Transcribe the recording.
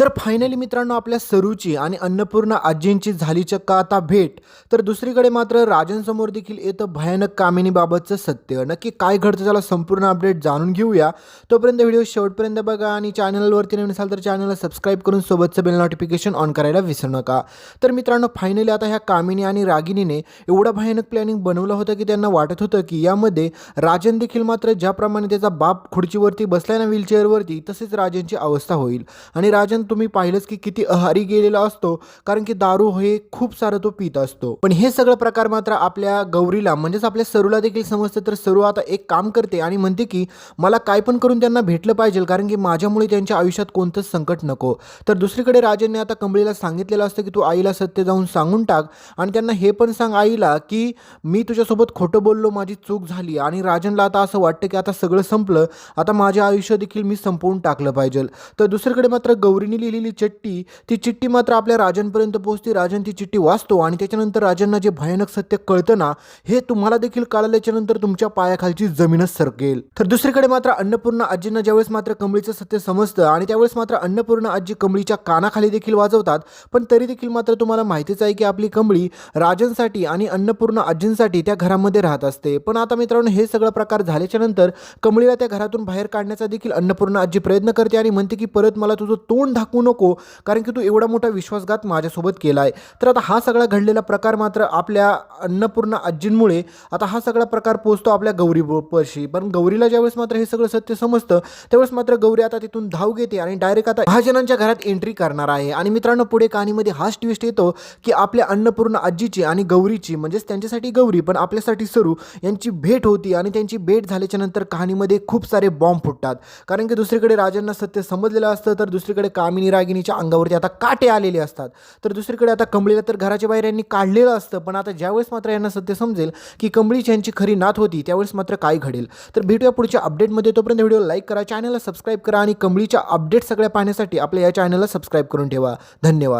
तर फायनली मित्रांनो आपल्या सरूची आणि अन्नपूर्णा आजींची झाली चक्क आता भेट. तर दुसरीकडे मात्र राजनसमोर देखील येतं भयानक कामिनीबाबतचं सत्य. नक्की काय घडतं त्याला संपूर्ण अपडेट जाणून घेऊया. तोपर्यंत व्हिडिओ शेवटपर्यंत बघा आणि चॅनलवरती नवीन असाल तर चॅनलला सबस्क्राईब करून सोबतचं बेल नोटिफिकेशन ऑन करायला विसरू नका. तर मित्रांनो फायनली आता ह्या कामिनी आणि रागिनीने एवढा भयानक प्लॅनिंग बनवलं होतं की त्यांना वाटत होतं की यामध्ये राजन देखील मात्र ज्याप्रमाणे त्याचा बाप खुर्चीवरती बसलाय ना व्हीलचेअरवरती, तसेच राजनची अवस्था होईल. आणि राजन तुम्ही पाहिलंच की किती आहारी गेलेला असतो, कारण की दारू हे खूप सारं तो पित असतो. पण हे सगळं प्रकार मात्र आपल्या गौरीला म्हणजेच आपल्या सरूला देखील समजतं. तर सरू आता एक काम करते आणि म्हणते की मला काय पण करून त्यांना भेटलं पाहिजे, कारण की माझ्यामुळे त्यांच्या आयुष्यात कोणतंच संकट नको. तर दुसरीकडे राजनने आता कमळीला सांगितलेलं असतं की तू आईला सत्य जाऊन सांगून टाक आणि त्यांना हे पण सांग आईला की मी तुझ्यासोबत खोटं बोललो, माझी चूक झाली. आणि राजनला आता असं वाटतं की आता सगळं संपलं, आता माझे आयुष्य देखील मी संपवून टाकलं पाहिजे. तर दुसरीकडे मात्र गौरीने लिहिलेली चिठ्ठी, ती चिठ्ठी मात्र आपल्या राजनपर्यंत पोहोचते. राजन ती चिठ्ठी वाचतो आणि त्याच्यानंतर राजांना जे भयानक सत्य कळतं ना, हे तुम्हाला देखील कळाल्याच्या नंतर तुमच्या पायाखालची जमीनच सरकेल. तर दुसरीकडे मात्र अन्नपूर्णा आजींना ज्यावेळेस मात्र कमळीचं सत्य समजतं आणि त्यावेळेस मात्र अन्नपूर्णा आजी कमळीच्या कानाखाली देखील वाजवतात. पण तरी देखील मात्र तुम्हाला माहितीच आहे की आपली कमळी राजनसाठी आणि अन्नपूर्णा आजींसाठी त्या घरामध्ये राहत असते. पण आता मित्रांनो हे सगळं प्रकार झाल्याच्या नंतर कमळीला त्या घरातून बाहेर काढण्याचा देखील अन्नपूर्णा आजी प्रयत्न करते आणि म्हणते की परत मला तुझं तोंड दाखवू नको, कारण की तू एवढा मोठा विश्वासघात माझ्यासोबत केलाय. तर आता हा सगळा घडलेला प्रकार मात्र आपल्या अन्नपूर्णा आजींमुळे आता हा सगळा प्रकार पोहोचतो आपल्या गौरीपाशी. पण गौरीला ज्यावेळेस मात्र हे सगळं सत्य समजतं त्यावेळेस मात्र गौरी आता तिथून धाव घेते आणि डायरेक्ट आता महाजनांच्या घरात एंट्री करणार आहे. आणि मित्रांनो पुढे कहाणीमध्ये हाच ट्विस्ट येतो की आपल्या अन्नपूर्णा आजीची आणि गौरीची, म्हणजेच त्यांच्यासाठी गौरी पण आपल्यासाठी सरू यांची भेट होती. आणि त्यांची भेट झाल्याच्या नंतर कहाणीमध्ये खूप सारे बॉम्ब फुटतात, कारण की दुसरीकडे राजांना सत्य समजलेलं असतं, तर दुसरीकडे कामिनी रागिनीच्या अंगावरती आता काटे आलेले असतात. तर दुसरीकडे आता कमळीला तर घराच्या बाहेर यांनी काढलेलं असतं. पण आता ज्यावेळेस मात्र यांना सत्य समजेल की कमळीची यांची खरी नात होती, त्यावेळेस मात्र काय घडेल. तर भेटूया पुढच्या अपडेटमध्ये. तोपर्यंत व्हिडिओ लाईक करा, चॅनलला सबस्क्राईब करा आणि कमळीच्या अपडेट सगळ्या पाहण्यासाठी आपल्या या चॅनलला सबस्क्राईब करून ठेवा. धन्यवाद.